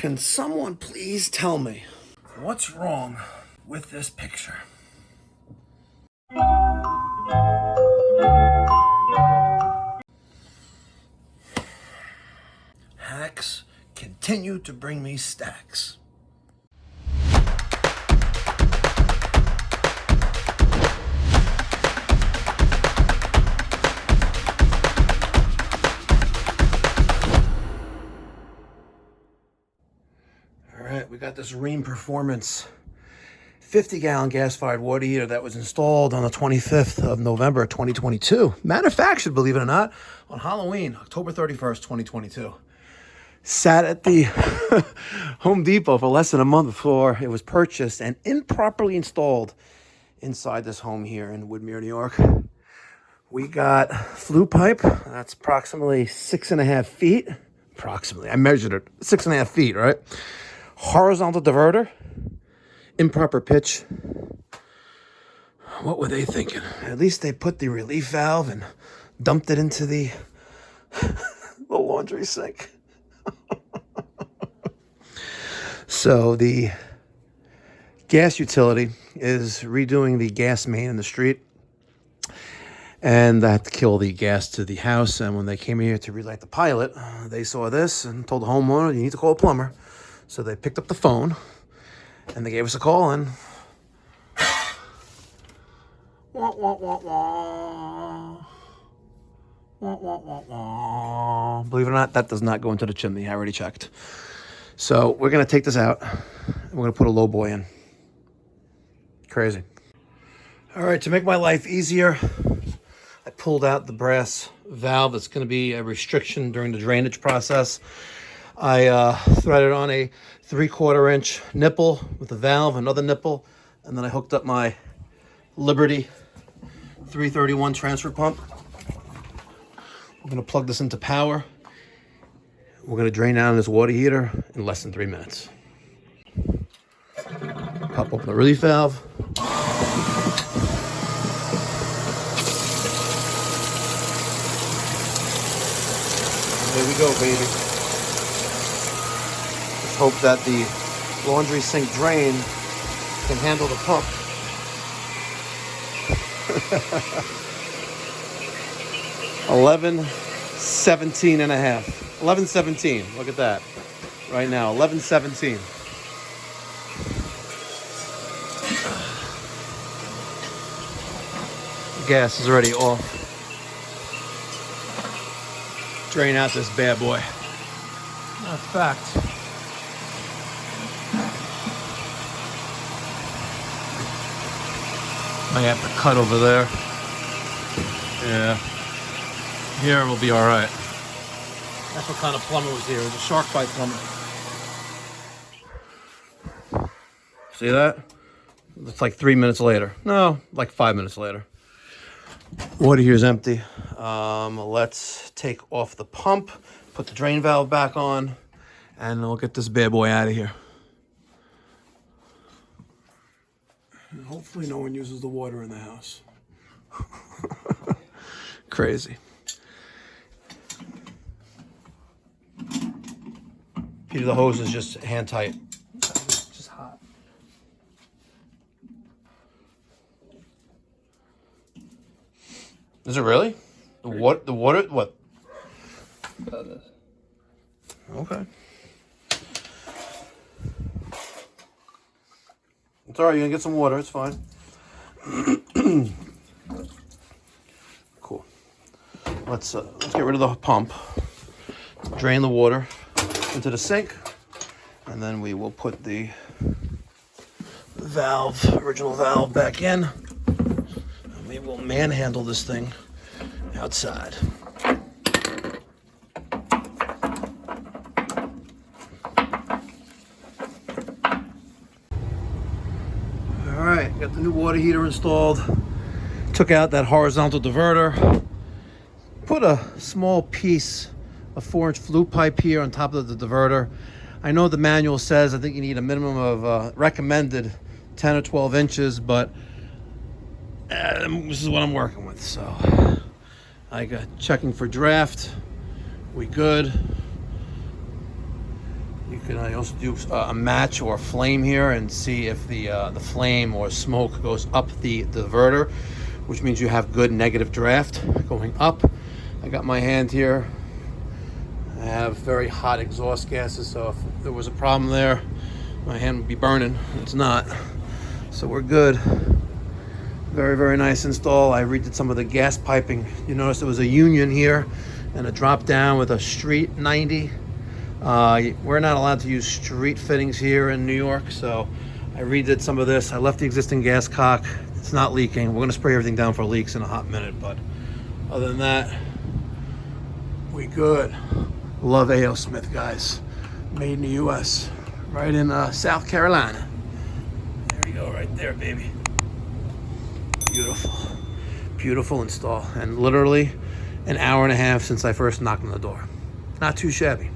Can someone please tell me what's wrong with this picture? Hacks continue to bring me stacks. All right, we got this Rheem Performance 50-gallon gas-fired water heater that was installed on the 25th of November, 2022. Manufactured, believe it or not, on Halloween, October 31st, 2022. Sat at the Home Depot for less than a month before it was purchased and improperly installed inside this home here in Woodmere, New York. We got flue pipe. That's approximately 6.5 feet. Approximately. I measured it. 6.5 feet, right? Horizontal diverter. Improper pitch. What were they thinking? At least they put the relief valve and dumped it into the laundry sink. So the gas utility is redoing the gas main in the street, and I had to kill the gas to the house. And when they came here to relight the pilot, they saw this and told the homeowner, you need to call a plumber. So they picked up the phone and they gave us a call, and wah, wah, wah, wah. Wah, wah, wah, wah. Believe it or not, that does not go into the chimney. I already checked. So we're going to take this out and we're going to put a low boy in. Crazy. All right, to make my life easier, I pulled out the brass valve. That's going to be a restriction during the drainage process. I threaded on a 3/4 inch nipple with a valve, another nipple, and then I hooked up my Liberty 331 transfer pump. I'm going to plug this into power. We're going to drain down this water heater in less than 3 minutes. Pop open the relief valve. There we go, baby. Let's hope that the laundry sink drain can handle the pump. 11:17 and a half. 11:17. Look at that. Right now, 11:17. Gas is already off. Drain out this bad boy. Matter of fact, I have to cut over there. Yeah. Here we'll be all right. That's what kind of plumber was here. It was a shark bite plumber. See that? It's like 3 minutes later. No, like 5 minutes later. Water here is empty. Let's take off the pump, put the drain valve back on, and we'll get this bad boy out of here. And hopefully no one uses the water in the house. Crazy. Peter, the hose is just hand tight. It's just hot. Is it really? The water, what? Okay. It's all right, you can get some water, it's fine. Cool. Let's get rid of the pump. Drain the water into the sink, and then we will put the original valve back in, and we will manhandle this thing outside. All right, got the new water heater installed. Took out that horizontal diverter. Put a small piece of 4-inch flue pipe here on top of the diverter. I know the manual says I think you need a minimum of recommended 10 or 12 inches, but this is what I'm working with. So I got checking for draft. We good. You can also do a match or a flame here and see if the flame or smoke goes up the diverter, which means you have good negative draft going up. I got my hand here. I have very hot exhaust gases, so if there was a problem there, my hand would be burning. It's not. So we're good. Very, very nice install. I redid some of the gas piping. You notice there was a union here and a drop down with a street 90. We're not allowed to use street fittings here in New York, so I redid some of this. I left the existing gas cock. It's not leaking. We're gonna spray everything down for leaks in a hot minute, but other than that, we good. Love A.O. Smith, guys. Made in the U.S. Right in South Carolina. There you go, right there, baby. Beautiful. Beautiful install. And literally an hour and a half since I first knocked on the door. Not too shabby.